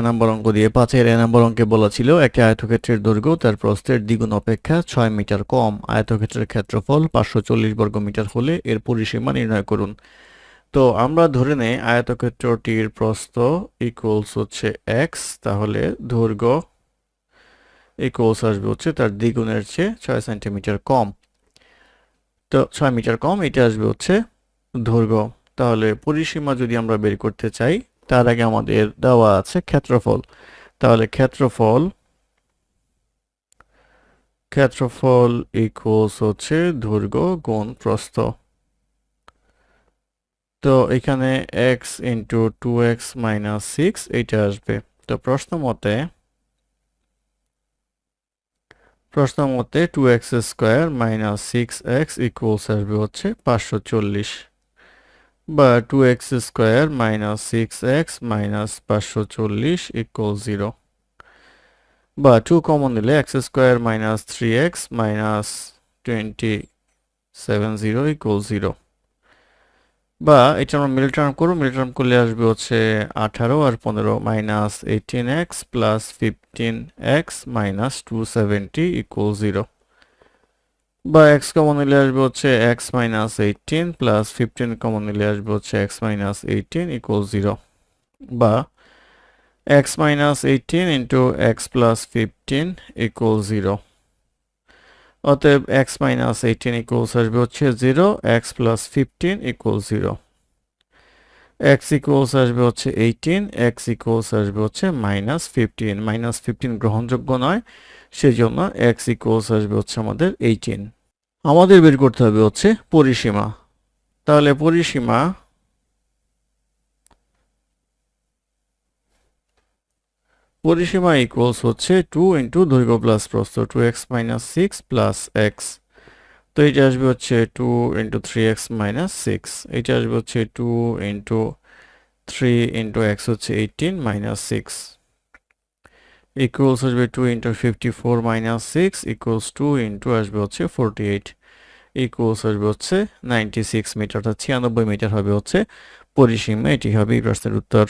নম্বর অঙ্ক দিয়ে 5-এর নম্বর অঙ্কে বলা ছিল একটি আয়তক্ষেত্রের দৈর্ঘ্য তার প্রস্থের দ্বিগুণ অপেক্ষা 6 মিটার কম। আয়তক্ষেত্রের ক্ষেত্রফল 540 বর্গমিটার হলে এর পরিসীমা নির্ণয় করুন। তো আমরা ধরে নেই আয়তক্ষেত্রটির প্রস্থ ইকুয়ালস হচ্ছে x, তাহলে দৈর্ঘ্য ইকুয়ালস আসবে হচ্ছে তার দ্বিগুণের চেয়ে 6 সেন্টিমিটার কম। তো 6 মিটার কম, এটা আসবে হচ্ছে দৈর্ঘ্য। তাহলে পরিসীমা যদি আমরা বের করতে চাই তার আগে আমাদের দেওয়া আছে ক্ষেত্রফল। তাহলে ক্ষেত্রফল ইকুয়ালস হচ্ছে দৈর্ঘ্য গুণ প্রস্থ। তো এখানে x ইন্টু 2x মাইনাস 6 এটা আসবে। তো প্রশ্ন মতে 2x square minus 6x equals আসবে হচ্ছে 540, বা 2x square minus 6x minus 540 equal 0, বা 2 কমন নিলে x square minus 3x minus 270 equal 0, বা এটা আমরা মিল টার্ম করব। মিল টার্ম করলে আসবে হচ্ছে 18 আর 15 minus 18x plus 15x minus 270 equal 0, বা x কমন নিলে আসবে হচ্ছে x মাইনাস 18 প্লাস 15 কমন নিলে আসবে হচ্ছে x মাইনাস 18 ইকুয়াল 0, বা x minus 18 into x plus 15 equal 0। অতএব x মাইনাস 18 ইকুয়ালস আসবে হচ্ছে 0, x plus 15 equal 0। x equals আসবে হচ্ছে 18, x ইকুয়ালস আসবে হচ্ছে মাইনাস 15। মাইনাস 15 গ্রহণযোগ্য নয়, সেজন্য x ইকুয়ালস আসবে হচ্ছে আমাদের 18। আমাদের বের করতে হবে হচ্ছে পরিসীমা। তাহলে পরিসীমা ইকুয়ালস হচ্ছে 2 ইন্টু দৈর্ঘ্য প্লাস প্রস্থ, 2x মাইনাস 6 প্লাস x। তো এটা আসবে হচ্ছে 2 ইন্টু 3x মাইনাস 6, এটা আসবে হচ্ছে 2 ইন্টু 3 ইন্টু x হচ্ছে 18 মাইনাস 6 ইকুয়ালস আসবে 2 ইন্টু 54 মাইনাস 6 ইকুয়ালস 2 ইন্টু আসবে হচ্ছে 48 ইকুয়ালস আসবে হচ্ছে 96 মিটার, অর্থাৎ 96 মিটার হবে হচ্ছে পরিসীমা। এটি হবে এই প্রশ্নের উত্তর।